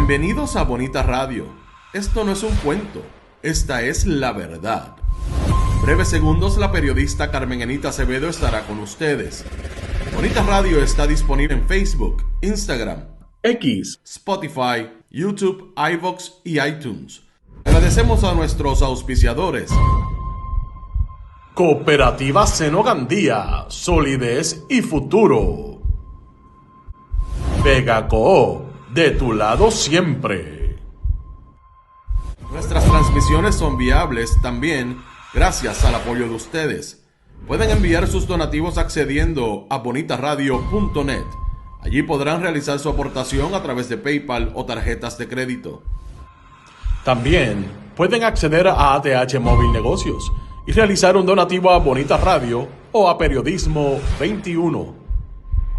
Bienvenidos a Bonita Radio. Esto no es un cuento, esta es la verdad. En breves segundos la periodista Carmen Enita Acevedo estará con ustedes. Bonita Radio está disponible en Facebook, Instagram, X, Spotify, YouTube, iVoox y iTunes. Agradecemos a nuestros auspiciadores. Cooperativa Seno Gandía, solidez y futuro. Vega Coop, de tu lado siempre. Nuestras transmisiones son viables también gracias al apoyo de ustedes. Pueden enviar sus donativos accediendo a bonitaradio.net. Allí podrán realizar su aportación a través de PayPal o tarjetas de crédito. También pueden acceder a ATH Móvil Negocios y realizar un donativo a Bonita Radio o a Periodismo 21. O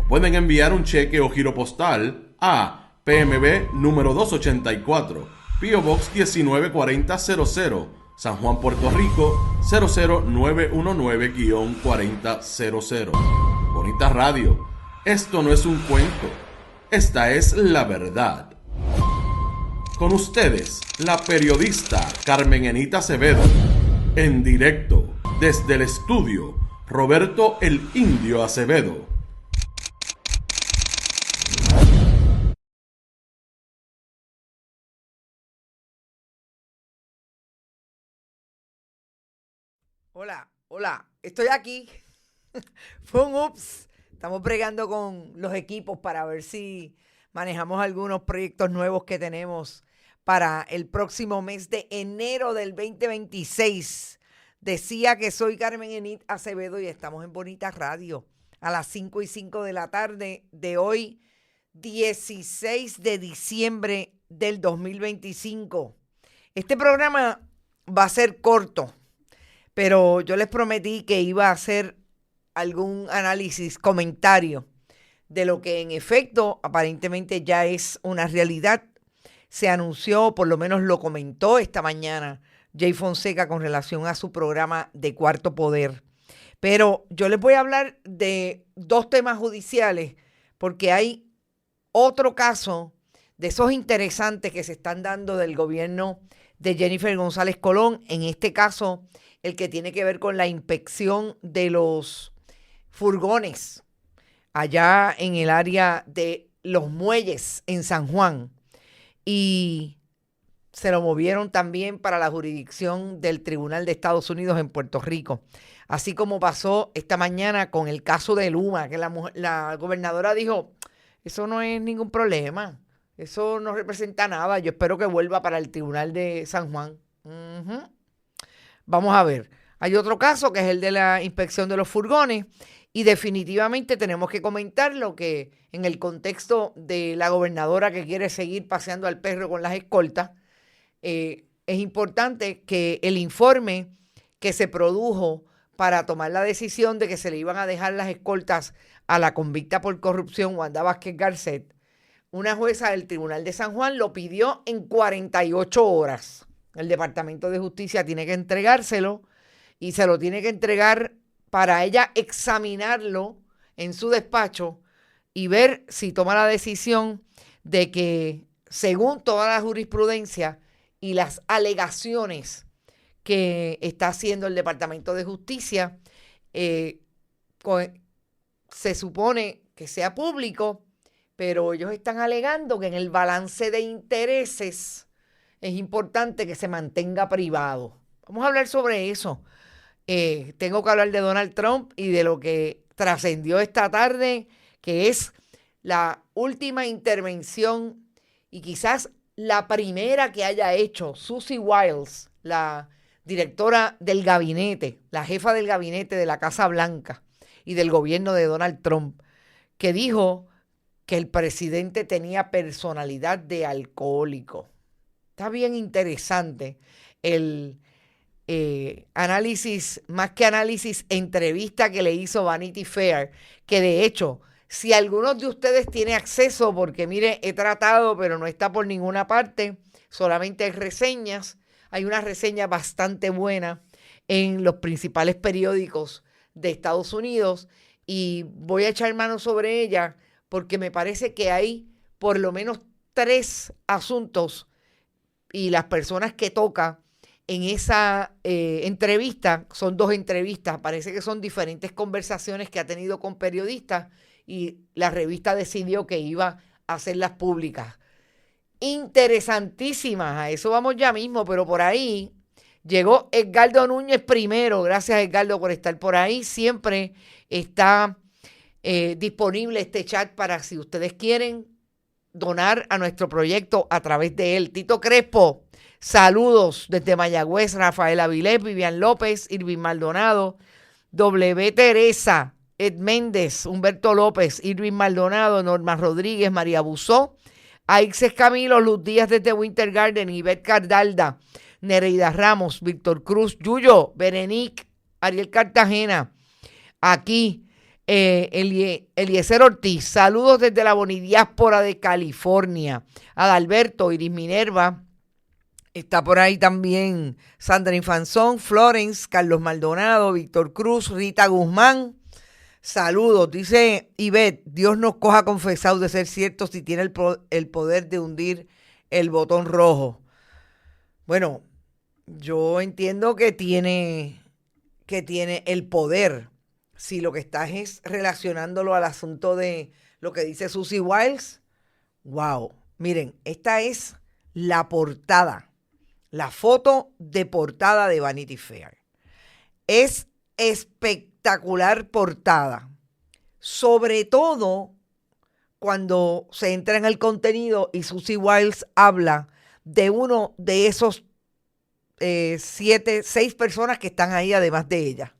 pueden enviar un cheque o giro postal a PMB número 284, P.O. Box 194000, San Juan, Puerto Rico 00919-4000. Bonita Radio, esto no es un cuento, esta es la verdad. Con ustedes, la periodista Carmen Enita Acevedo, en directo desde el estudio Roberto el Indio Acevedo. Hola, estoy aquí. Fue un ups. Estamos bregando con los equipos para ver si manejamos algunos proyectos nuevos que tenemos para el próximo mes de enero del 2026. Decía que soy Carmen Enit Acevedo y estamos en Bonita Radio a las 5:05 de la tarde de hoy, 16 de diciembre del 2025. Este programa va a ser corto, pero yo les prometí que iba a hacer algún análisis, comentario de lo que en efecto aparentemente ya es una realidad. Se anunció, por lo menos lo comentó esta mañana Jay Fonseca con relación a su programa de Cuarto Poder. Pero yo les voy a hablar de dos temas judiciales porque hay otro caso de esos interesantes que se están dando del gobierno de Jennifer González Colón. En este caso, el que tiene que ver con la inspección de los furgones allá en el área de los muelles en San Juan. Y se lo movieron también para la jurisdicción del Tribunal de Estados Unidos en Puerto Rico. Así como pasó esta mañana con el caso de Luma, que la gobernadora dijo, eso no es ningún problema, eso no representa nada, yo espero que vuelva para el Tribunal de San Juan. Vamos a ver. Hay otro caso que es el de la inspección de los furgones y definitivamente tenemos que comentar lo que en el contexto de la gobernadora que quiere seguir paseando al perro con las escoltas, es importante que el informe que se produjo para tomar la decisión de que se le iban a dejar las escoltas a la convicta por corrupción Wanda Vázquez Garcet, una jueza del Tribunal de San Juan lo pidió en 48 horas. El Departamento de Justicia tiene que entregárselo y se lo tiene que entregar para ella examinarlo en su despacho y ver si toma la decisión de que, según toda la jurisprudencia y las alegaciones que está haciendo el Departamento de Justicia, se supone que sea público, pero ellos están alegando que en el balance de intereses es importante que se mantenga privado. Vamos a hablar sobre eso. Tengo que hablar de Donald Trump y de lo que trascendió esta tarde, que es la última intervención y quizás la primera que haya hecho Susie Wiles, la directora del gabinete, la jefa del gabinete de la Casa Blanca y del gobierno de Donald Trump, que dijo que el presidente tenía personalidad de alcohólico. Está bien interesante el análisis, más que análisis, entrevista que le hizo Vanity Fair, que de hecho, si algunos de ustedes tienen acceso, porque mire, he tratado, pero no está por ninguna parte, solamente hay reseñas, hay una reseña bastante buena en los principales periódicos de Estados Unidos y voy a echar mano sobre ella porque me parece que hay por lo menos tres asuntos y las personas que toca en esa entrevista, son dos entrevistas, parece que son diferentes conversaciones que ha tenido con periodistas y la revista decidió que iba a hacerlas públicas. Interesantísimas, a eso vamos ya mismo, pero por ahí llegó Edgardo Núñez primero. Gracias, Edgardo, por estar por ahí. Siempre está disponible este chat para si ustedes quieren donar a nuestro proyecto a través de él. Tito Crespo, saludos desde Mayagüez. Rafael Avilés, Vivian López, Irving Maldonado, W. Teresa, Ed Méndez, Humberto López, Irving Maldonado, Norma Rodríguez, María Buzó, Aixes Camilo, Luz Díaz desde Winter Garden, Ivette Cardalda, Nereida Ramos, Víctor Cruz, Yuyo, Berenique, Ariel Cartagena, aquí Eliezer Ortiz, saludos desde la Bonidiáspora de California, Adalberto, Iris Minerva, está por ahí también Sandra Infanzón, Florence, Carlos Maldonado, Víctor Cruz, Rita Guzmán. Saludos, dice Ivette, Dios nos coja confesados de ser cierto si tiene el poder de hundir el botón rojo. Bueno, yo entiendo que tiene el poder. Si lo que estás es relacionándolo al asunto de lo que dice Susie Wiles, wow. Miren, esta es la portada, la foto de portada de Vanity Fair. Es espectacular portada, sobre todo cuando se entra en el contenido y Susie Wiles habla de uno de esos 6 personas que están ahí además de ella.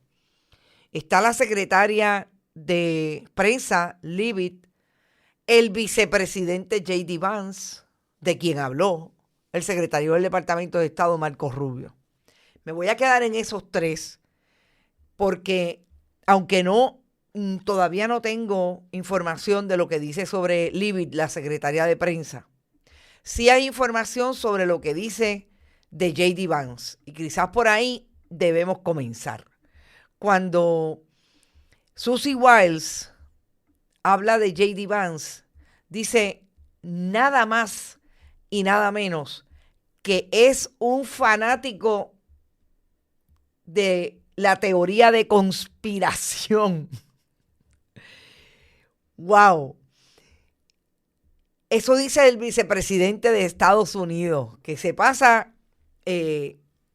Está la secretaria de prensa, Leavitt, el vicepresidente J.D. Vance, de quien habló el secretario del Departamento de Estado, Marco Rubio. Me voy a quedar en esos 3 porque, aunque todavía no tengo información de lo que dice sobre Leavitt, la secretaria de prensa, sí hay información sobre lo que dice de J.D. Vance. Y quizás por ahí debemos comenzar. Cuando Susie Wiles habla de J.D. Vance, dice nada más y nada menos que es un fanático de la teoría de conspiración. ¡Wow! Eso dice el vicepresidente de Estados Unidos, que se pasa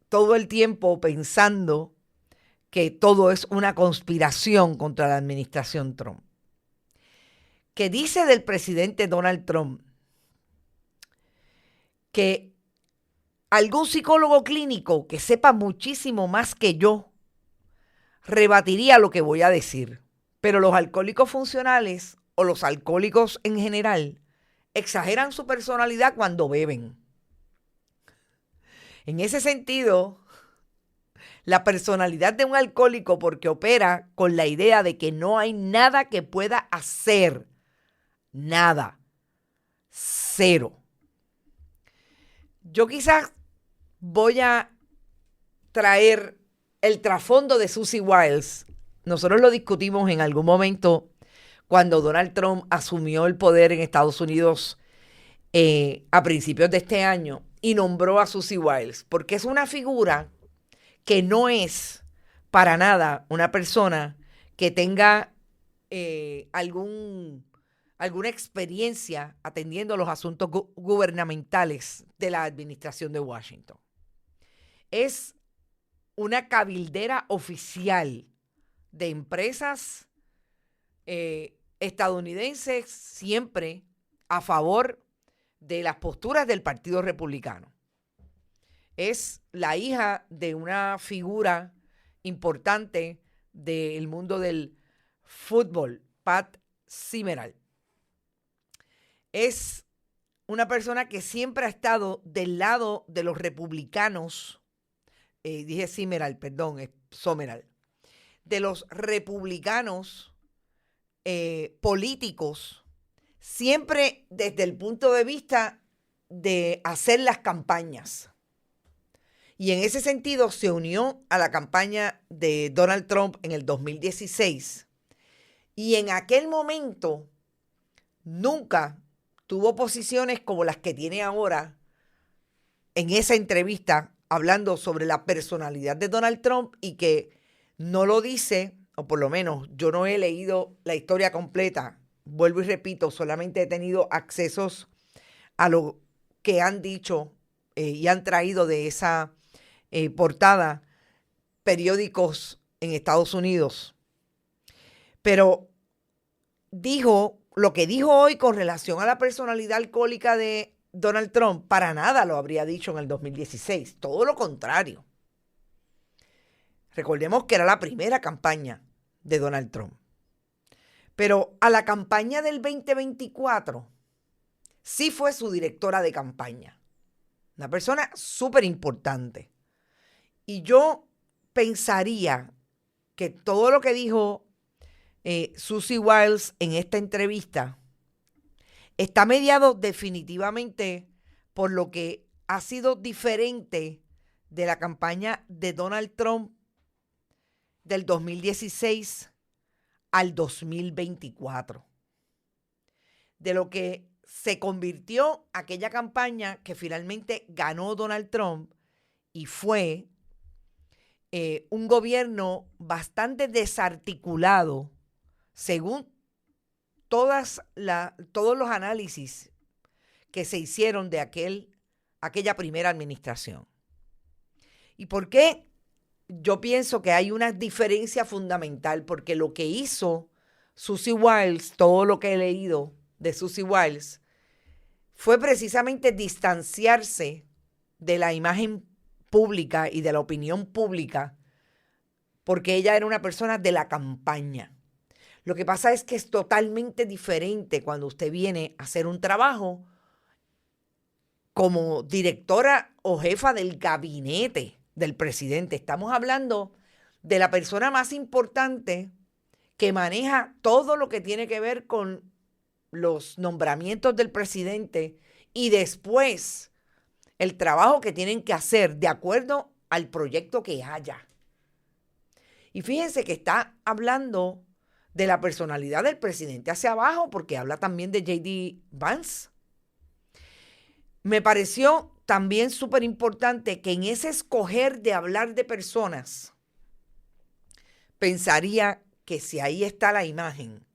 todo el tiempo pensando que todo es una conspiración contra la administración Trump. Que dice del presidente Donald Trump que algún psicólogo clínico que sepa muchísimo más que yo rebatiría lo que voy a decir. Pero los alcohólicos funcionales o los alcohólicos en general exageran su personalidad cuando beben. En ese sentido, la personalidad de un alcohólico, porque opera con la idea de que no hay nada que pueda hacer. Nada. Cero. Yo quizás voy a traer el trasfondo de Susie Wiles. Nosotros lo discutimos en algún momento cuando Donald Trump asumió el poder en Estados Unidos a principios de este año y nombró a Susie Wiles, porque es una figura que no es para nada una persona que tenga alguna experiencia atendiendo los asuntos gubernamentales de la administración de Washington. Es una cabildera oficial de empresas estadounidenses, siempre a favor de las posturas del Partido Republicano. Es la hija de una figura importante del mundo del fútbol, Pat Summerall. Es una persona que siempre ha estado del lado de los republicanos, dije Summerall, perdón, es Summerall, de los republicanos políticos, siempre desde el punto de vista de hacer las campañas. Y en ese sentido se unió a la campaña de Donald Trump en el 2016. Y en aquel momento nunca tuvo posiciones como las que tiene ahora en esa entrevista, hablando sobre la personalidad de Donald Trump, y que no lo dice, o por lo menos yo no he leído la historia completa. Vuelvo y repito, solamente he tenido accesos a lo que han dicho y han traído de esa portada periódicos en Estados Unidos. Pero dijo lo que dijo hoy con relación a la personalidad alcohólica de Donald Trump, para nada lo habría dicho en el 2016, todo lo contrario. Recordemos que era la primera campaña de Donald Trump. Pero a la campaña del 2024 sí fue su directora de campaña. Una persona súper importante. Y yo pensaría que todo lo que dijo Susie Wiles en esta entrevista está mediado definitivamente por lo que ha sido diferente de la campaña de Donald Trump del 2016 al 2024. De lo que se convirtió aquella campaña que finalmente ganó Donald Trump, y fue un gobierno bastante desarticulado, según todos los análisis que se hicieron de aquella primera administración. ¿Y por qué? Yo pienso que hay una diferencia fundamental, porque lo que hizo Susie Wiles, todo lo que he leído de Susie Wiles, fue precisamente distanciarse de la imagen pública y de la opinión pública, porque ella era una persona de la campaña. Lo que pasa es que es totalmente diferente cuando usted viene a hacer un trabajo como directora o jefa del gabinete del presidente. Estamos hablando de la persona más importante que maneja todo lo que tiene que ver con los nombramientos del presidente y después el trabajo que tienen que hacer de acuerdo al proyecto que haya. Y fíjense que está hablando de la personalidad del presidente hacia abajo, porque habla también de J.D. Vance. Me pareció también súper importante que en ese escoger de hablar de personas, pensaría que si ahí está la imagen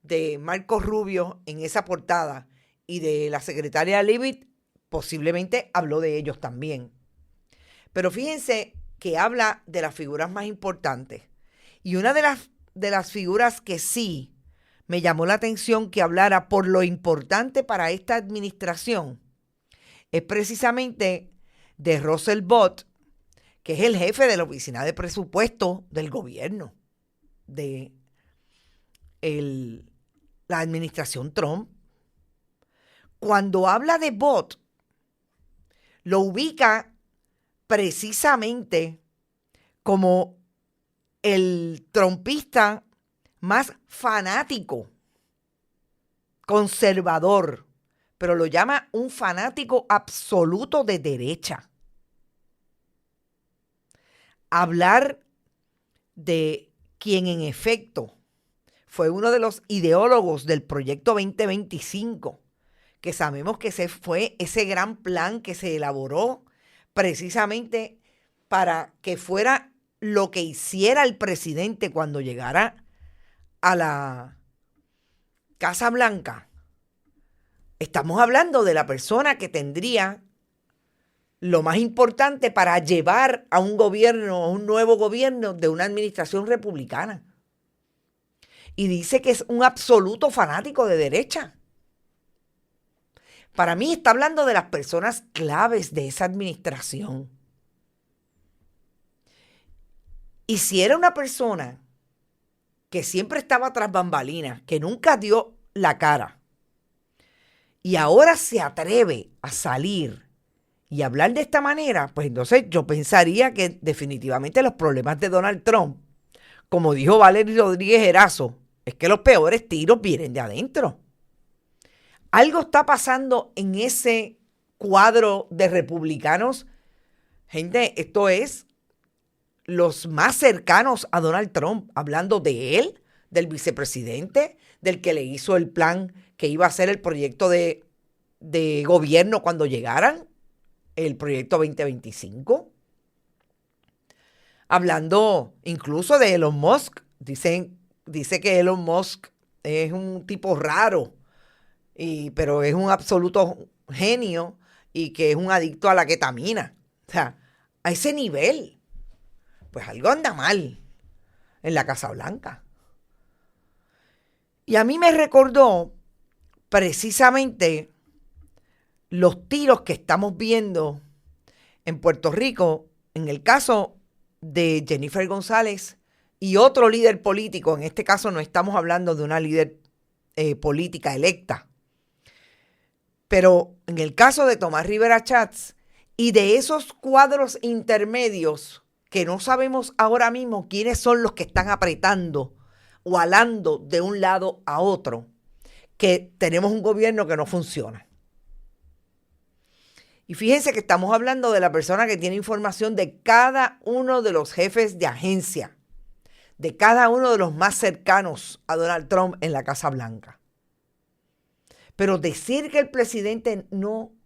de Marco Rubio en esa portada y de la secretaria Leavitt, posiblemente habló de ellos también. Pero fíjense que habla de las figuras más importantes. Y una de las figuras que sí me llamó la atención que hablara por lo importante para esta administración es precisamente de Russell Bott, que es el jefe de la oficina de presupuesto del gobierno de la administración Trump. Cuando habla de Bott, lo ubica precisamente como el trumpista más fanático, conservador, pero lo llama un fanático absoluto de derecha. Hablar de quien en efecto fue uno de los ideólogos del Proyecto 2025, que sabemos que ese fue ese gran plan que se elaboró precisamente para que fuera lo que hiciera el presidente cuando llegara a la Casa Blanca. Estamos hablando de la persona que tendría lo más importante para llevar a un gobierno, a un nuevo gobierno de una administración republicana. Y dice que es un absoluto fanático de derecha. Para mí está hablando de las personas claves de esa administración. Y si era una persona que siempre estaba tras bambalinas, que nunca dio la cara, y ahora se atreve a salir y hablar de esta manera, pues entonces yo pensaría que definitivamente los problemas de Donald Trump, como dijo Valery Rodríguez Erazo, es que los peores tiros vienen de adentro. Algo está pasando en ese cuadro de republicanos. Gente, esto es los más cercanos a Donald Trump, hablando de él, del vicepresidente, del que le hizo el plan que iba a ser el proyecto de gobierno cuando llegaran, el proyecto 2025. Hablando incluso de Elon Musk, dice que Elon Musk es un tipo raro, pero es un absoluto genio y que es un adicto a la ketamina. O sea, a ese nivel, pues algo anda mal en la Casa Blanca. Y a mí me recordó precisamente los tiros que estamos viendo en Puerto Rico en el caso de Jennifer González y otro líder político. En este caso no estamos hablando de una líder política electa, pero en el caso de Tomás Rivera Chats y de esos cuadros intermedios que no sabemos ahora mismo quiénes son los que están apretando o alando de un lado a otro, que tenemos un gobierno que no funciona. Y fíjense que estamos hablando de la persona que tiene información de cada uno de los jefes de agencia, de cada uno de los más cercanos a Donald Trump en la Casa Blanca. Pero decir que el presidente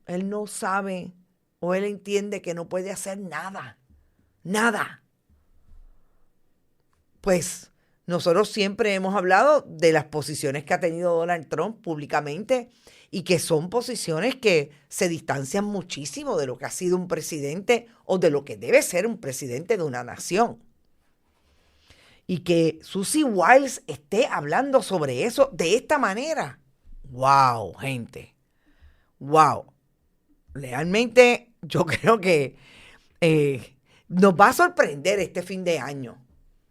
él no sabe o él entiende que no puede hacer nada, pues nosotros siempre hemos hablado de las posiciones que ha tenido Donald Trump públicamente y que son posiciones que se distancian muchísimo de lo que ha sido un presidente o de lo que debe ser un presidente de una nación. Y que Susie Wiles esté hablando sobre eso de esta manera. ¡Wow, gente! ¡Wow! Realmente yo creo que nos va a sorprender este fin de año.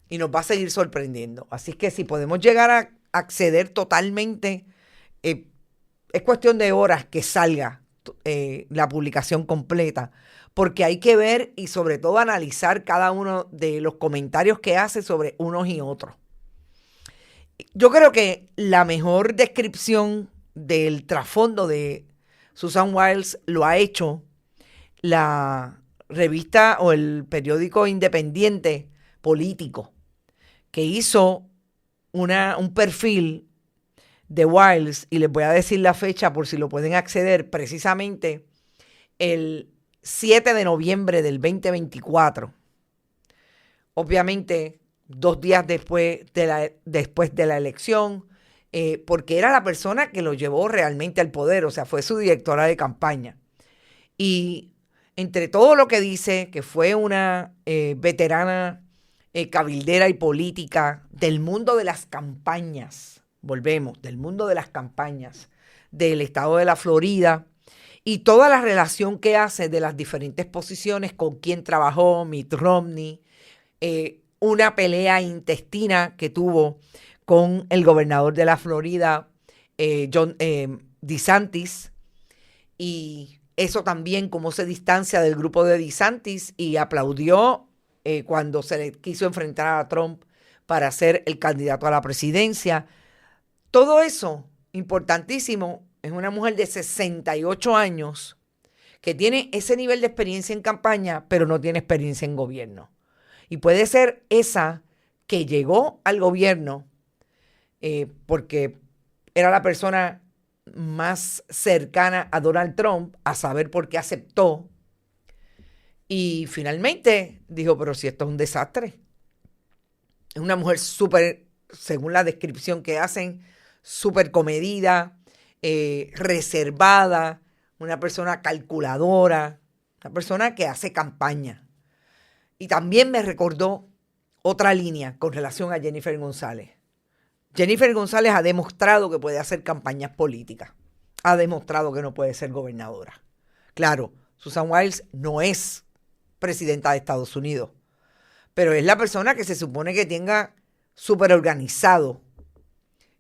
Y nos va a seguir sorprendiendo. Así que si podemos llegar a acceder totalmente, es cuestión de horas que salga la publicación completa. Porque hay que ver y sobre todo analizar cada uno de los comentarios que hace sobre unos y otros. Yo creo que la mejor descripción del trasfondo de Susan Wiles lo ha hecho la revista o el periódico independiente político, que hizo un perfil de Wiles, y les voy a decir la fecha por si lo pueden acceder, precisamente el 7 de noviembre del 2024. Obviamente, 2 días después de la elección, porque era la persona que lo llevó realmente al poder, o sea, fue su directora de campaña. Y entre todo lo que dice, que fue una veterana cabildera y política del mundo de las campañas, volvemos, del mundo de las campañas del estado de la Florida y toda la relación que hace de las diferentes posiciones con quien trabajó Mitt Romney, una pelea intestina que tuvo con el gobernador de la Florida, Ron DeSantis, y eso también cómo se distancia del grupo de DeSantis y aplaudió cuando se le quiso enfrentar a Trump para ser el candidato a la presidencia. Todo eso, importantísimo, es una mujer de 68 años que tiene ese nivel de experiencia en campaña, pero no tiene experiencia en gobierno. Y puede ser esa que llegó al gobierno porque era la persona más cercana a Donald Trump, a saber por qué aceptó. Y finalmente dijo, pero si esto es un desastre. Es una mujer súper, según la descripción que hacen, súper comedida, reservada, una persona calculadora, una persona que hace campaña. Y también me recordó otra línea con relación a Jennifer González. Jennifer González ha demostrado que puede hacer campañas políticas. Ha demostrado que no puede ser gobernadora. Claro, Susan Wiles no es presidenta de Estados Unidos, pero es la persona que se supone que tenga súper organizado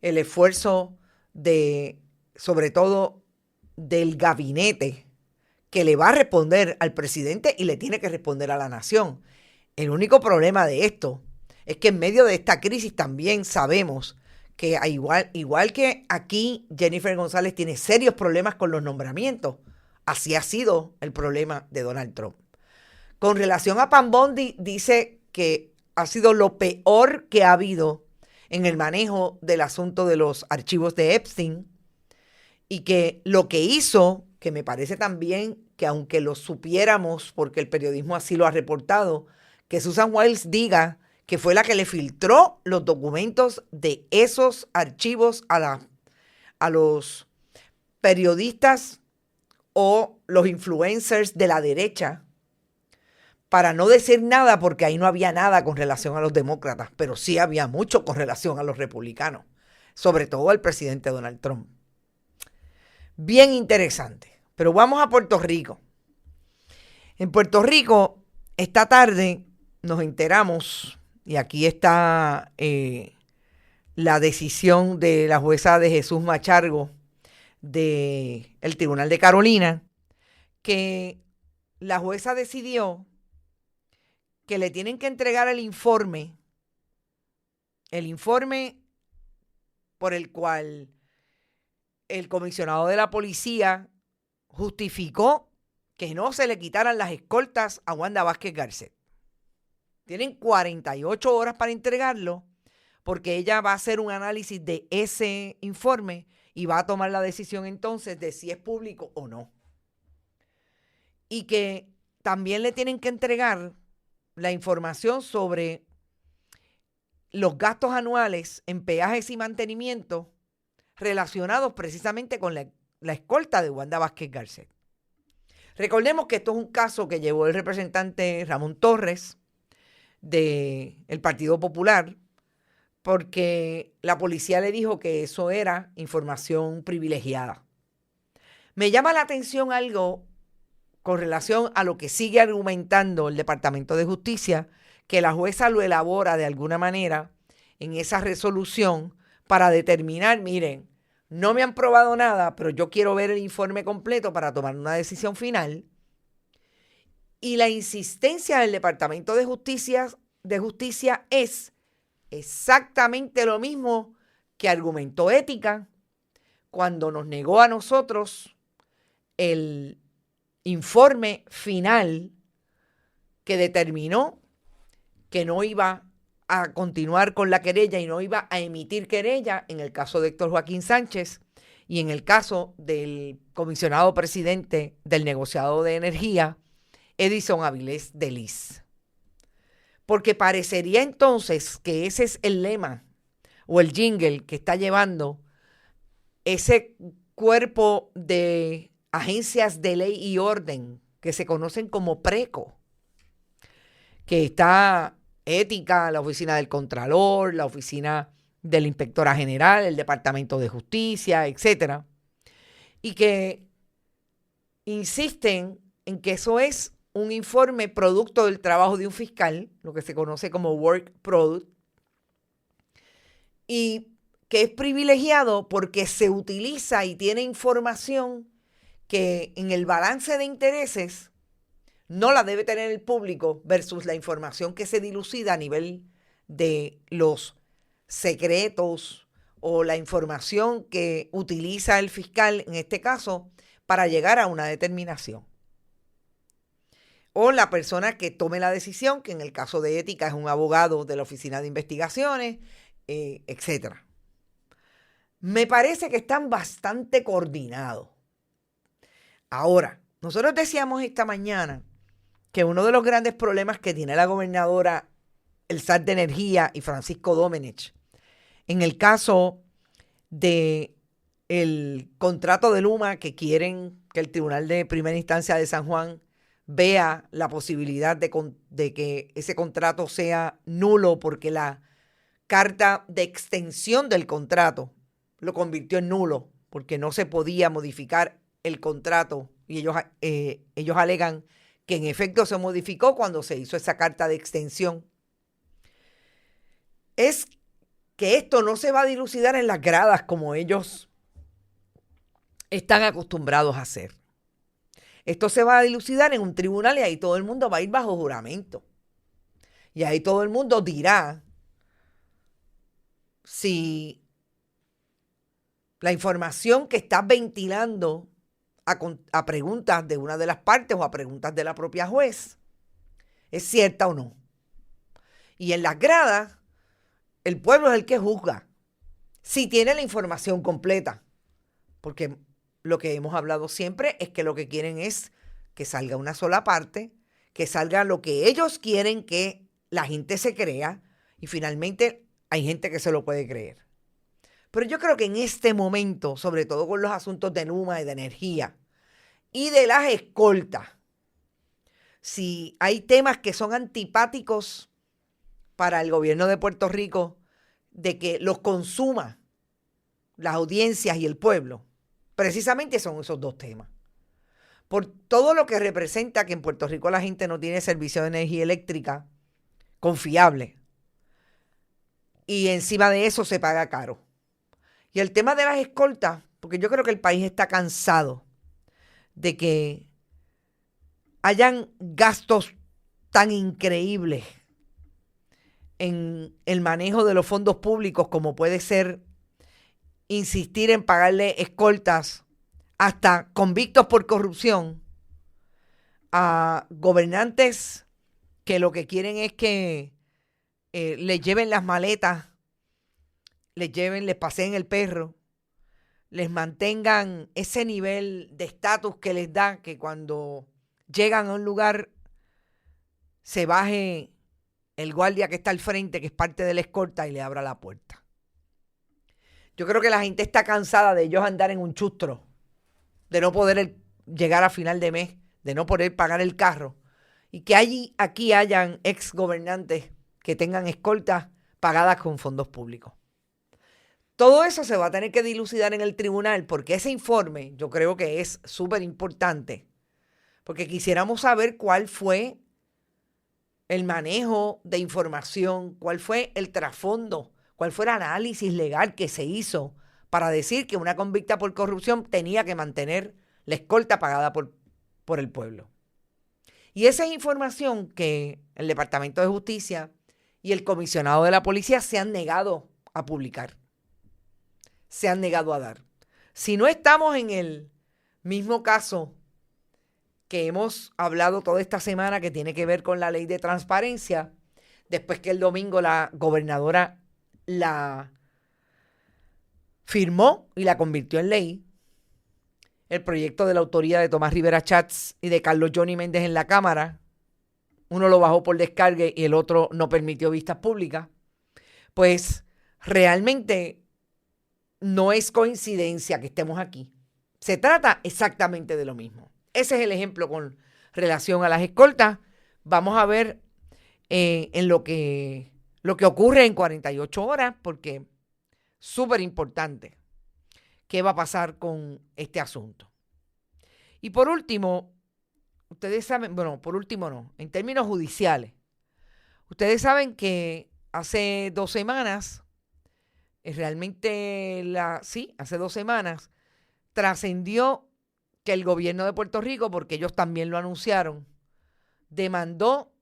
el esfuerzo sobre todo del gabinete que le va a responder al presidente y le tiene que responder a la nación. El único problema de esto es que en medio de esta crisis también sabemos que igual que aquí Jennifer González tiene serios problemas con los nombramientos. Así ha sido el problema de Donald Trump. Con relación a Pam Bondi, dice que ha sido lo peor que ha habido en el manejo del asunto de los archivos de Epstein, y que lo que hizo, que me parece también que aunque lo supiéramos, porque el periodismo así lo ha reportado, que Susan Wiles diga que fue la que le filtró los documentos de esos archivos a los periodistas o los influencers de la derecha, para no decir nada, porque ahí no había nada con relación a los demócratas, pero sí había mucho con relación a los republicanos, sobre todo al presidente Donald Trump. Bien interesante. Pero vamos a Puerto Rico. En Puerto Rico, esta tarde nos enteramos, y aquí está la decisión de la jueza de Jesús Machargo del Tribunal de Carolina, que la jueza decidió que le tienen que entregar el informe por el cual el comisionado de la policía justificó que no se le quitaran las escoltas a Wanda Vázquez Garcet. Tienen 48 horas para entregarlo, porque ella va a hacer un análisis de ese informe y va a tomar la decisión entonces de si es público o no. Y que también le tienen que entregar la información sobre los gastos anuales en peajes y mantenimiento relacionados precisamente con la escolta de Wanda Vázquez Garcet. Recordemos que esto es un caso que llevó el representante Ramón Torres del Partido Popular, porque la policía le dijo que eso era información privilegiada. Me llama la atención algo con relación a lo que sigue argumentando el Departamento de Justicia, que la jueza lo elabora de alguna manera en esa resolución para determinar, miren, no me han probado nada, pero yo quiero ver el informe completo para tomar una decisión final. Y la insistencia del Departamento de Justicia es exactamente lo mismo que argumentó Ética cuando nos negó a nosotros el informe final que determinó que no iba a continuar con la querella y no iba a emitir querella en el caso de Héctor Joaquín Sánchez y en el caso del comisionado presidente del negociado de energía, Edison Avilés de Lis. Porque parecería entonces que ese es el lema o el jingle que está llevando ese cuerpo de agencias de ley y orden que se conocen como PRECO, que está Ética, la Oficina del Contralor, la Oficina de la Inspectora General, el Departamento de Justicia, etcétera, y que insisten en que eso es un informe producto del trabajo de un fiscal, lo que se conoce como work product, y que es privilegiado porque se utiliza y tiene información que en el balance de intereses no la debe tener el público versus la información que se dilucida a nivel de los secretos o la información que utiliza el fiscal, en este caso, para llegar a una determinación. O la persona que tome la decisión, que en el caso de Ética es un abogado de la Oficina de Investigaciones, etc. Me parece que están bastante coordinados. Ahora, nosotros decíamos esta mañana que uno de los grandes problemas que tiene la gobernadora Elsar de Energía y Francisco Domenech en el caso de el contrato de Luma, que quieren que el Tribunal de Primera Instancia de San Juan vea la posibilidad de que ese contrato sea nulo porque la carta de extensión del contrato lo convirtió en nulo porque no se podía modificar el contrato y ellos alegan que en efecto se modificó cuando se hizo esa carta de extensión. Es que esto no se va a dilucidar en las gradas como ellos están acostumbrados a hacer. Esto se va a dilucidar en un tribunal y ahí todo el mundo va a ir bajo juramento. Y ahí todo el mundo dirá si la información que está ventilando a preguntas de una de las partes o a preguntas de la propia juez es cierta o no. Y en las gradas el pueblo es el que juzga, si tiene la información completa. Porque lo que hemos hablado siempre es que lo que quieren es que salga una sola parte, que salga lo que ellos quieren que la gente se crea, y finalmente hay gente que se lo puede creer. Pero yo creo que en este momento, sobre todo con los asuntos de Luma y de energía y de las escoltas, si hay temas que son antipáticos para el gobierno de Puerto Rico, de que los consuma las audiencias y el pueblo, precisamente son esos dos temas. Por todo lo que representa que en Puerto Rico la gente no tiene servicio de energía eléctrica confiable. Y encima de eso se paga caro. Y el tema de las escoltas, porque yo creo que el país está cansado de que hayan gastos tan increíbles en el manejo de los fondos públicos como puede ser insistir en pagarle escoltas hasta convictos por corrupción a gobernantes que lo que quieren es que les lleven las maletas, les paseen el perro, les mantengan ese nivel de estatus que les da, que cuando llegan a un lugar se baje el guardia que está al frente, que es parte de la escolta, y le abra la puerta. Yo creo que la gente está cansada de ellos andar en un chustro, de no poder llegar a final de mes, de no poder pagar el carro, y que aquí hayan ex gobernantes que tengan escoltas pagadas con fondos públicos. Todo eso se va a tener que dilucidar en el tribunal, porque ese informe yo creo que es súper importante, porque quisiéramos saber cuál fue el manejo de información, cuál fue el trasfondo, cuál fue el análisis legal que se hizo para decir que una convicta por corrupción tenía que mantener la escolta pagada por el pueblo. Y esa es información que el Departamento de Justicia y el comisionado de la policía se han negado a publicar, se han negado a dar. Si no estamos en el mismo caso que hemos hablado toda esta semana, que tiene que ver con la ley de transparencia, después que el domingo la gobernadora la firmó y la convirtió en ley, el proyecto de la autoría de Tomás Rivera Chats y de Carlos Johnny Méndez en la Cámara, uno lo bajó por descargue y el otro no permitió vistas públicas, pues realmente no es coincidencia que estemos aquí. Se trata exactamente de lo mismo. Ese es el ejemplo con relación a las escoltas. Vamos a ver en lo que ocurre en 48 horas, porque súper importante qué va a pasar con este asunto. Y por último, ustedes saben, bueno, por último no, en términos judiciales, ustedes saben que hace 2 semanas, hace 2 semanas, trascendió que el gobierno de Puerto Rico, porque ellos también lo anunciaron, demandó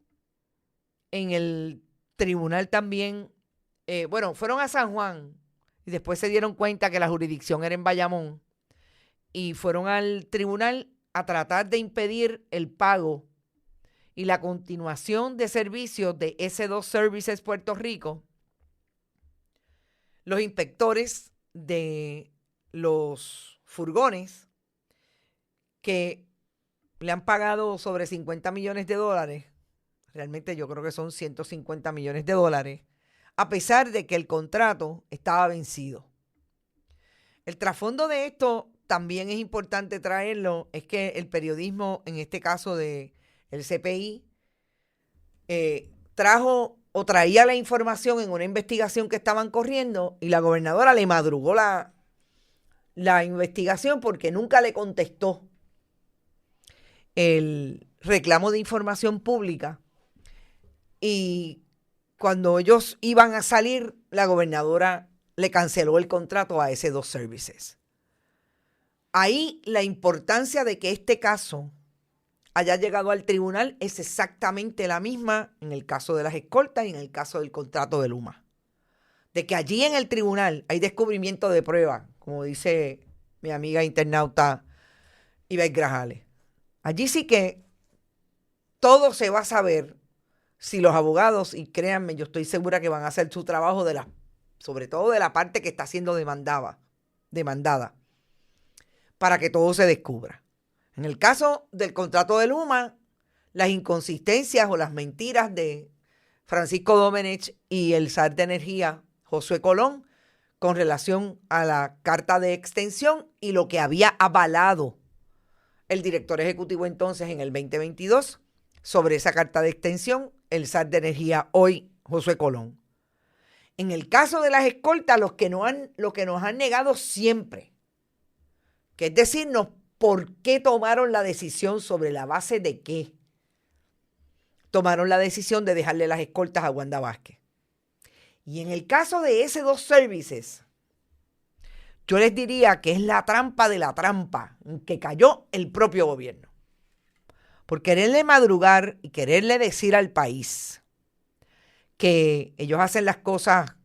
en el tribunal también, fueron a San Juan y después se dieron cuenta que la jurisdicción era en Bayamón y fueron al tribunal a tratar de impedir el pago y la continuación de servicios de S2 Services Puerto Rico. Los inspectores de los furgones que le han pagado sobre $50 millones, realmente yo creo que son $150 millones, a pesar de que el contrato estaba vencido. El trasfondo de esto también es importante traerlo, es que el periodismo, en este caso de el CPI, traía la información en una investigación que estaban corriendo y la gobernadora le madrugó la investigación porque nunca le contestó el reclamo de información pública, y cuando ellos iban a salir, la gobernadora le canceló el contrato a S2 Services. Ahí la importancia de que este caso haya llegado al tribunal es exactamente la misma en el caso de las escoltas y en el caso del contrato de Luma. De que allí en el tribunal hay descubrimiento de prueba, como dice mi amiga internauta Ivette Grajales. Allí sí que todo se va a saber si los abogados, y créanme, yo estoy segura que van a hacer su trabajo sobre todo de la parte que está siendo demandada, para que todo se descubra. En el caso del contrato de Luma, las inconsistencias o las mentiras de Francisco Domenech y el zar de energía, Josué Colón, con relación a la carta de extensión y lo que había avalado el director ejecutivo entonces en el 2022 sobre esa carta de extensión, el zar de energía hoy, Josué Colón. En el caso de las escoltas, lo que nos han negado siempre, que es decirnos por qué tomaron la decisión, sobre la base de qué tomaron la decisión de dejarle las escoltas a Wanda Vázquez. Y en el caso de S2 Services, yo les diría que es la trampa de la trampa en que cayó el propio gobierno. Por quererle madrugar y quererle decir al país que ellos hacen las cosas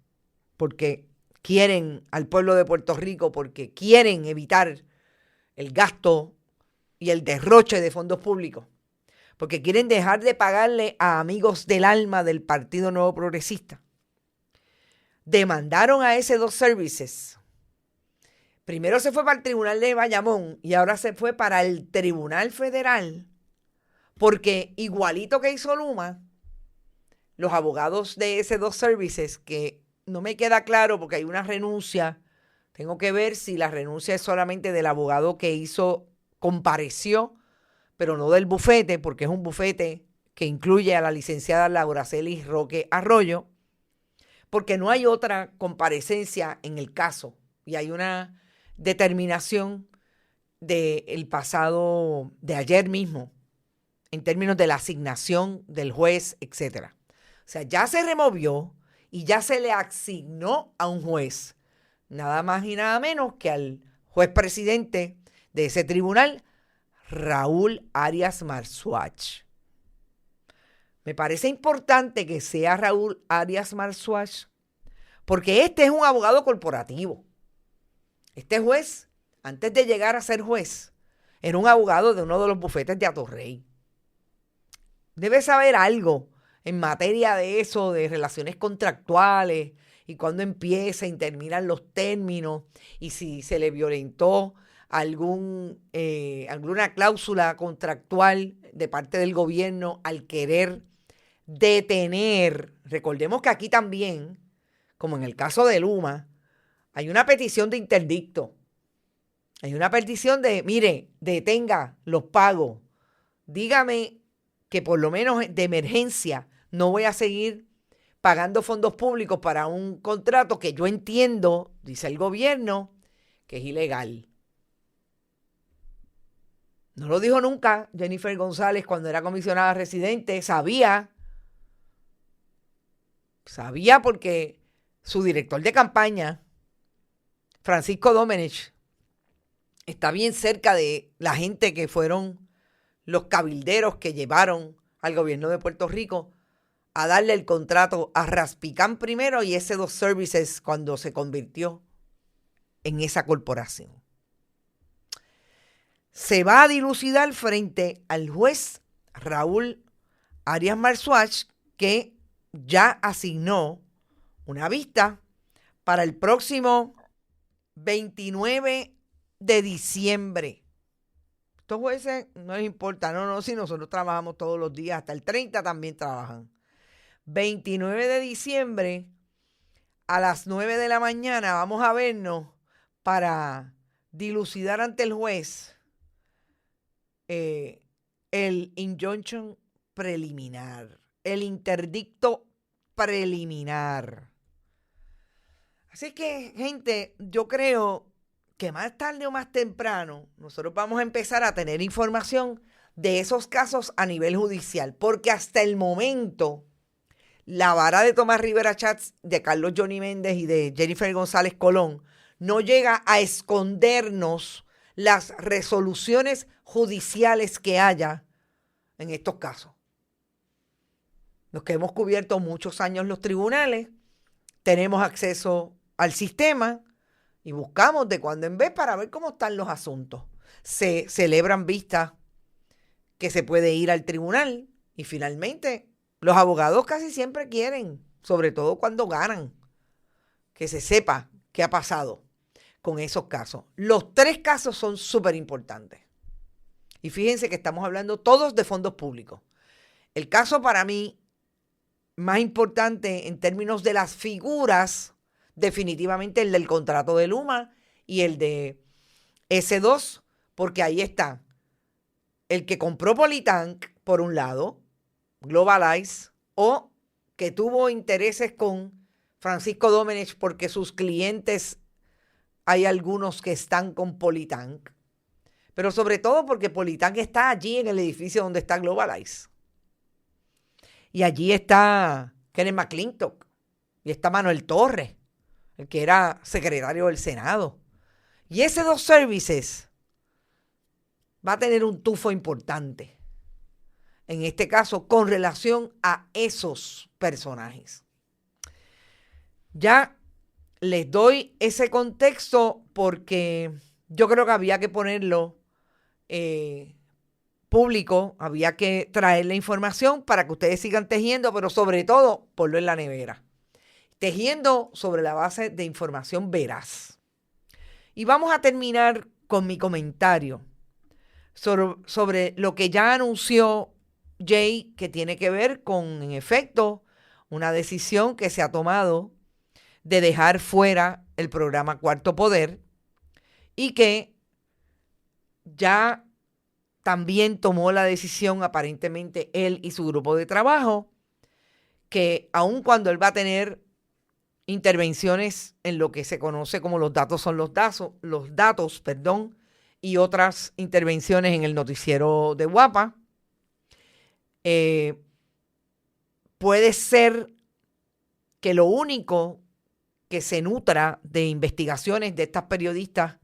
porque quieren al pueblo de Puerto Rico, porque quieren evitar el gasto y el derroche de fondos públicos, porque quieren dejar de pagarle a amigos del alma del Partido Nuevo Progresista. Demandaron a S2 Services. Primero se fue para el Tribunal de Bayamón y ahora se fue para el Tribunal Federal, porque igualito que hizo Luma, los abogados de S2 Services, que no me queda claro porque hay una renuncia, tengo que ver si la renuncia es solamente del abogado que compareció, pero no del bufete, porque es un bufete que incluye a la licenciada Lauraceli Roque Arroyo, porque no hay otra comparecencia en el caso y hay una determinación del pasado, de ayer mismo, en términos de la asignación del juez, etcétera. O sea, ya se removió y ya se le asignó a un juez, nada más y nada menos que al juez presidente de ese tribunal, Raúl Arias Marzuach. Me parece importante que sea Raúl Arias Marzuach, porque este es un abogado corporativo. Este juez, antes de llegar a ser juez, era un abogado de uno de los bufetes de Atorrey. Debe saber algo en materia de eso, de relaciones contractuales y cuándo empiezan y terminan los términos y si se le violentó alguna cláusula contractual de parte del gobierno al querer detener. Recordemos que aquí también, como en el caso de Luma, hay una petición de interdicto. Hay una petición de, mire, detenga los pagos. Dígame que por lo menos de emergencia no voy a seguir pagando fondos públicos para un contrato que yo entiendo, dice el gobierno, que es ilegal. No lo dijo nunca Jennifer González cuando era comisionada residente. Sabía porque su director de campaña, Francisco Domenech, está bien cerca de la gente que fueron los cabilderos que llevaron al gobierno de Puerto Rico a darle el contrato a Raspicán primero y S2 Services cuando se convirtió en esa corporación. Se va a dilucidar frente al juez Raúl Arias Marzuach, que ya asignó una vista para el próximo 29 de diciembre. Estos jueces no les importa, no, si nosotros trabajamos todos los días, hasta el 30 también trabajan. 29 de diciembre a las 9 de la mañana vamos a vernos para dilucidar ante el juez el injunction preliminar, el interdicto preliminar. Así que, gente, yo creo que más tarde o más temprano nosotros vamos a empezar a tener información de esos casos a nivel judicial, porque hasta el momento la vara de Tomás Rivera Chats, de Carlos Johnny Méndez y de Jennifer González Colón no llega a escondernos las resoluciones judiciales que haya en estos casos. Los que hemos cubierto muchos años los tribunales, tenemos acceso al sistema y buscamos de cuando en vez para ver cómo están los asuntos. Se celebran vistas que se puede ir al tribunal y finalmente Los abogados casi siempre quieren, sobre todo cuando ganan, que se sepa qué ha pasado con esos casos. Los 3 casos son súper importantes. Y fíjense que estamos hablando todos de fondos públicos. El caso para mí más importante en términos de las figuras, definitivamente el del contrato de Luma y el de S2, porque ahí está el que compró Politank, por un lado, Globalize, o que tuvo intereses con Francisco Domenech porque sus clientes, hay algunos que están con Politank, pero sobre todo porque Politank está allí en el edificio donde está Globalize. Y allí está Kenneth McClintock y está Manuel Torres, el que era secretario del Senado. Y ese S2 Services va a tener un tufo importante, en este caso, con relación a esos personajes. Ya les doy ese contexto porque yo creo que había que ponerlo público, había que traer la información para que ustedes sigan tejiendo, pero sobre todo, ponlo en la nevera. Tejiendo sobre la base de información veraz. Y vamos a terminar con mi comentario sobre lo que ya anunció Jay, que tiene que ver con, en efecto, una decisión que se ha tomado de dejar fuera el programa Cuarto Poder y que ya también tomó la decisión, aparentemente él y su grupo de trabajo, que aun cuando él va a tener intervenciones en lo que se conoce como los datos son los datos, y otras intervenciones en el noticiero de Guapa, puede ser que lo único que se nutra de investigaciones de estas periodistas,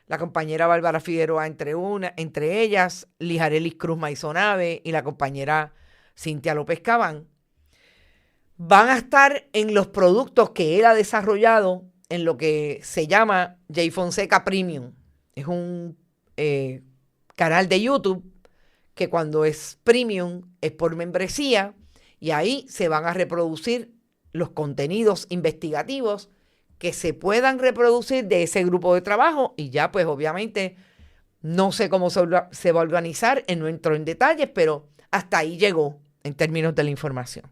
la compañera Bárbara Figueroa entre ellas, Lijarelis Cruz Maisonave y la compañera Cintia López Cabán, van a estar en los productos que él ha desarrollado en lo que se llama Jay Fonseca Premium. Es un canal de YouTube que cuando es premium es por membresía y ahí se van a reproducir los contenidos investigativos que se puedan reproducir de ese grupo de trabajo y ya pues obviamente no sé cómo se va a organizar, no entro en detalles, pero hasta ahí llegó en términos de la información.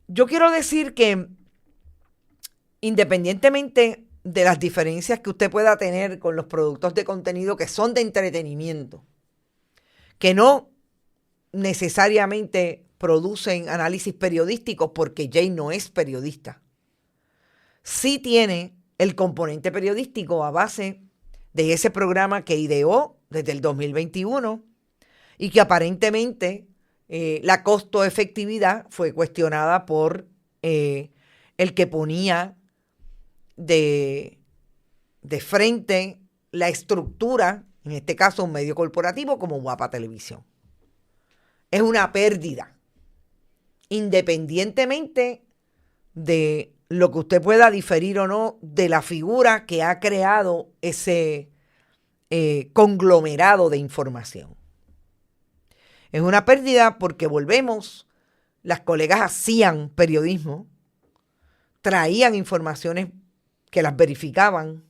Yo quiero decir que independientemente de las diferencias que usted pueda tener con los productos de contenido que son de entretenimiento, que no necesariamente producen análisis periodísticos porque Jay no es periodista, sí tiene el componente periodístico a base de ese programa que ideó desde el 2021 y que aparentemente la costo-efectividad fue cuestionada por el que ponía de frente la estructura, en este caso un medio corporativo como Guapa Televisión. Es una pérdida, independientemente de lo que usted pueda diferir o no de la figura que ha creado ese conglomerado de información. Es una pérdida porque volvemos, las colegas hacían periodismo, traían informaciones que las verificaban,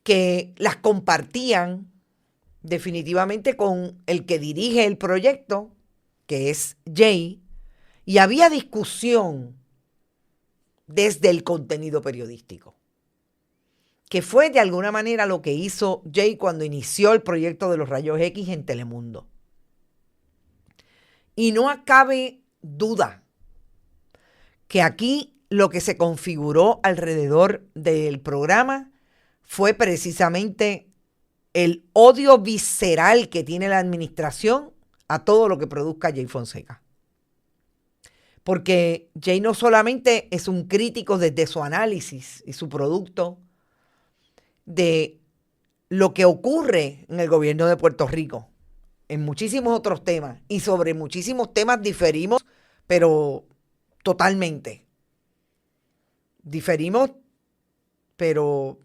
que las compartían definitivamente con el que dirige el proyecto, que es Jay, y había discusión desde el contenido periodístico, que fue de alguna manera lo que hizo Jay cuando inició el proyecto de los rayos X en Telemundo. Y no cabe duda que aquí lo que se configuró alrededor del programa fue precisamente el odio visceral que tiene la administración a todo lo que produzca Jay Fonseca. Porque Jay no solamente es un crítico desde su análisis y su producto de lo que ocurre en el gobierno de Puerto Rico, en muchísimos otros temas, y sobre muchísimos temas diferimos, pero totalmente. Diferimos, pero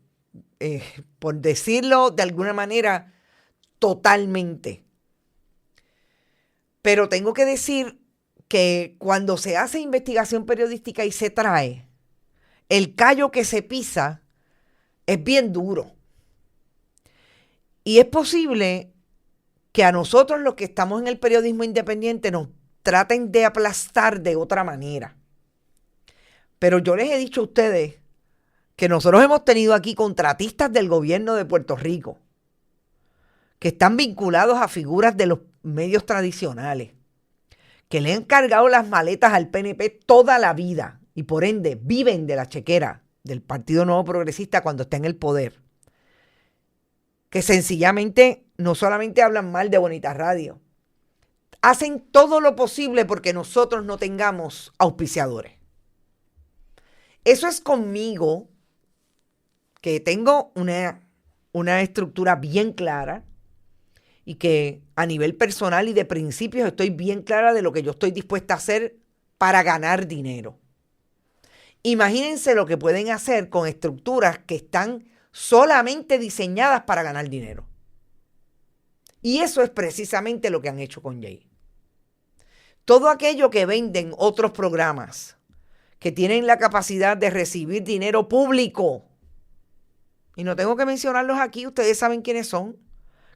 por decirlo de alguna manera, totalmente. Pero tengo que decir que cuando se hace investigación periodística y se trae, el callo que se pisa es bien duro. Y es posible que a nosotros los que estamos en el periodismo independiente nos traten de aplastar de otra manera. Pero yo les he dicho a ustedes que nosotros hemos tenido aquí contratistas del gobierno de Puerto Rico que están vinculados a figuras de los medios tradicionales, que le han cargado las maletas al PNP toda la vida y por ende viven de la chequera del Partido Nuevo Progresista cuando está en el poder, que sencillamente no solamente hablan mal de Bonita Radio, hacen todo lo posible porque nosotros no tengamos auspiciadores. Eso es conmigo, que tengo una estructura bien clara y que a nivel personal y de principios estoy bien clara de lo que yo estoy dispuesta a hacer para ganar dinero. Imagínense lo que pueden hacer con estructuras que están solamente diseñadas para ganar dinero. Y eso es precisamente lo que han hecho con Jay. Todo aquello que venden otros programas que tienen la capacidad de recibir dinero público, y no tengo que mencionarlos aquí, ustedes saben quiénes son,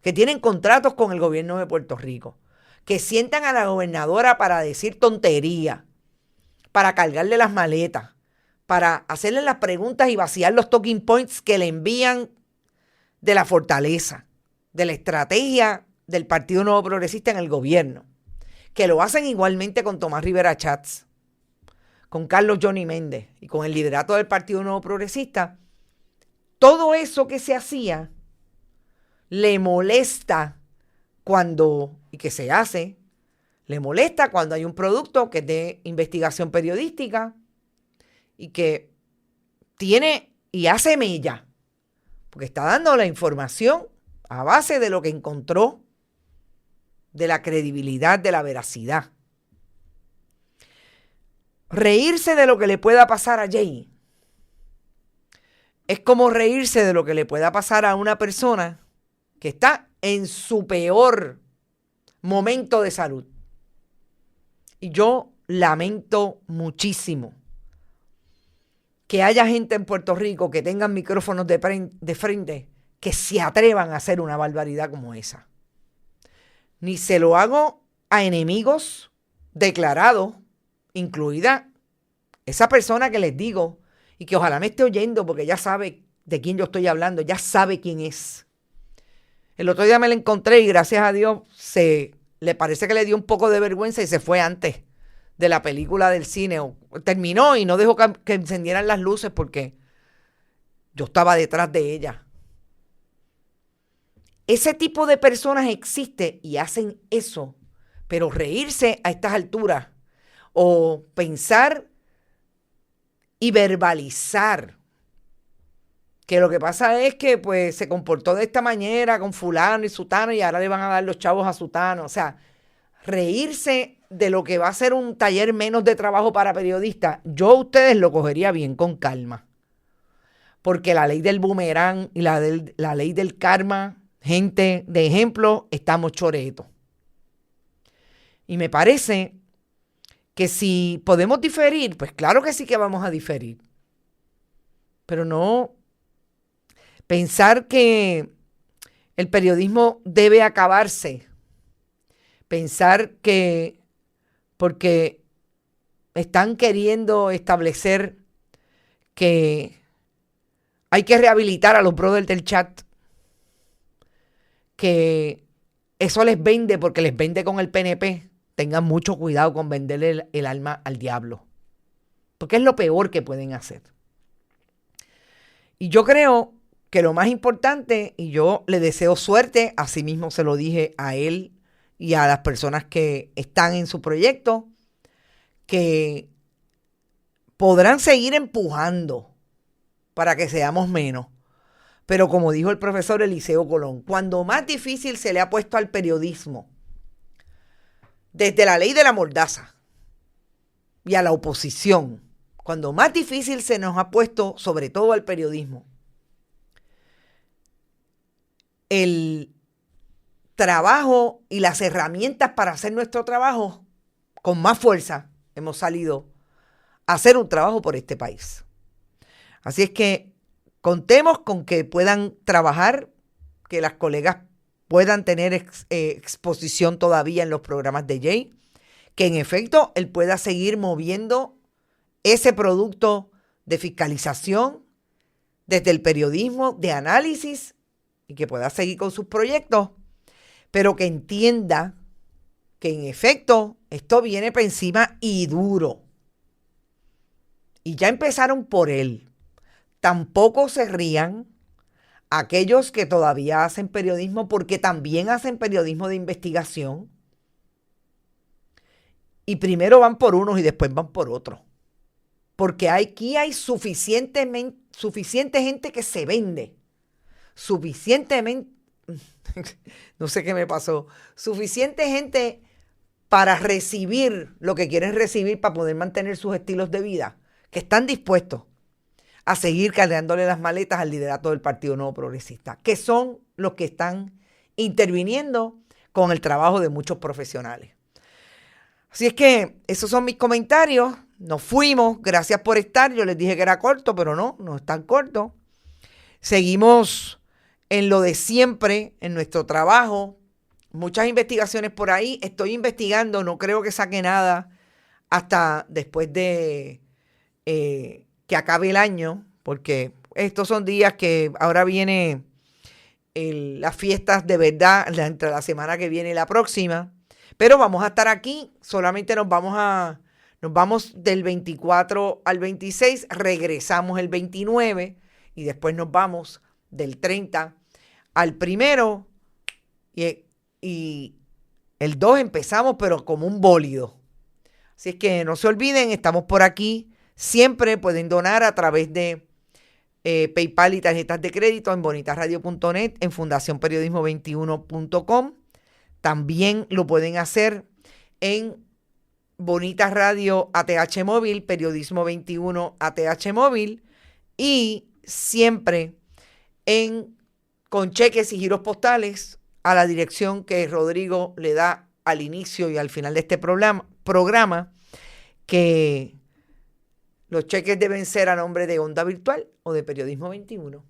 que tienen contratos con el gobierno de Puerto Rico, que sientan a la gobernadora para decir tontería, para cargarle las maletas, para hacerle las preguntas y vaciar los talking points que le envían de la fortaleza, de la estrategia del Partido Nuevo Progresista en el gobierno, que lo hacen igualmente con Tomás Rivera Chats, con Carlos Johnny Méndez y con el liderato del Partido Nuevo Progresista. Todo eso que se hacía le molesta y que se hace, le molesta cuando hay un producto que es de investigación periodística y que tiene y hace mella, porque está dando la información a base de lo que encontró, de la credibilidad, de la veracidad. Reírse de lo que le pueda pasar a Jay es como reírse de lo que le pueda pasar a una persona que está en su peor momento de salud. Y yo lamento muchísimo que haya gente en Puerto Rico que tengan micrófonos de frente que se atrevan a hacer una barbaridad como esa. Ni se lo hago a enemigos declarados, incluida esa persona que les digo y que ojalá me esté oyendo porque ya sabe de quién yo estoy hablando, ya sabe quién es. El otro día me la encontré y gracias a Dios le parece que le dio un poco de vergüenza y se fue antes de la película del cine. Terminó y no dejó que encendieran las luces porque yo estaba detrás de ella. Ese tipo de personas existe y hacen eso, pero reírse a estas alturas o pensar y verbalizar que lo que pasa es que pues se comportó de esta manera con fulano y sutano y ahora le van a dar los chavos a sutano. O sea, reírse de lo que va a ser un taller menos de trabajo para periodistas, yo a ustedes lo cogería bien con calma. Porque la ley del boomerang y la ley del karma, gente de ejemplo, estamos choretos. Y me parece que si podemos diferir, pues claro que sí que vamos a diferir. Pero no pensar que el periodismo debe acabarse. Pensar que porque están queriendo establecer que hay que rehabilitar a los brothers del chat, que eso les vende porque les vende con el PNP, tengan mucho cuidado con venderle el alma al diablo. Porque es lo peor que pueden hacer. Y yo creo que lo más importante, y yo le deseo suerte, así mismo se lo dije a él y a las personas que están en su proyecto, que podrán seguir empujando para que seamos menos. Pero como dijo el profesor Eliseo Colón, cuando más difícil se le ha puesto al periodismo, desde la ley de la mordaza y a la oposición, cuando más difícil se nos ha puesto, sobre todo al periodismo, el trabajo y las herramientas para hacer nuestro trabajo con más fuerza hemos salido a hacer un trabajo por este país. Así es que contemos con que puedan trabajar, que las colegas puedan tener exposición todavía en los programas de Jay, que en efecto él pueda seguir moviendo ese producto de fiscalización desde el periodismo, de análisis, y que pueda seguir con sus proyectos, pero que entienda que en efecto esto viene por encima y duro. Y ya empezaron por él. Tampoco se rían aquellos que todavía hacen periodismo, porque también hacen periodismo de investigación. Y primero van por unos y después van por otros. Porque aquí hay suficiente gente que se vende. Suficientemente, no sé qué me pasó, suficiente gente para recibir lo que quieren recibir para poder mantener sus estilos de vida, que están dispuestos a seguir cargándole las maletas al liderato del Partido Nuevo Progresista, que son los que están interviniendo con el trabajo de muchos profesionales. Así es que esos son mis comentarios. Nos fuimos. Gracias por estar. Yo les dije que era corto, pero no es tan corto. Seguimos en lo de siempre, en nuestro trabajo. Muchas investigaciones por ahí. Estoy investigando. No creo que saque nada hasta después de que acabe el año, porque estos son días que ahora viene las fiestas de verdad entre la semana que viene y la próxima. Pero vamos a estar aquí, solamente nos vamos del 24 al 26, regresamos el 29 y después nos vamos del 30 al 1 y el 2 empezamos, pero como un bólido. Así es que no se olviden, estamos por aquí. Siempre pueden donar a través de PayPal y tarjetas de crédito en bonitasradio.net, en fundacionperiodismo21.com. También lo pueden hacer en Bonitas Radio ATH Móvil, Periodismo 21 ATH Móvil, y siempre con cheques y giros postales a la dirección que Rodrigo le da al inicio y al final de este programa, que los cheques deben ser a nombre de Onda Virtual o de Periodismo 21.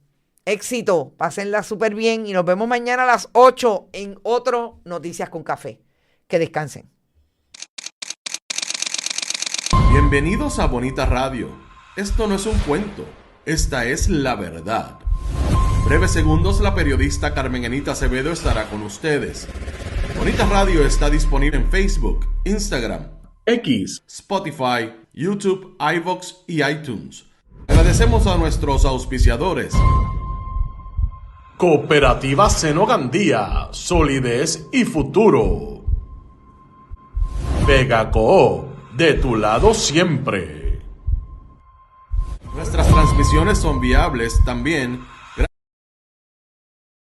Éxito, pásenla súper bien y nos vemos mañana a las 8 en otro Noticias con Café. Que descansen. Bienvenidos a Bonita Radio. Esto no es un cuento, esta es la verdad. En breves segundos la periodista Carmen Anita Acevedo estará con ustedes. Bonita Radio está disponible en Facebook, Instagram, X, Spotify, YouTube, iVoox y iTunes. Agradecemos a nuestros auspiciadores. Cooperativa Seno Gandía, solidez y futuro. Vegaco, de tu lado siempre. Nuestras transmisiones son viables también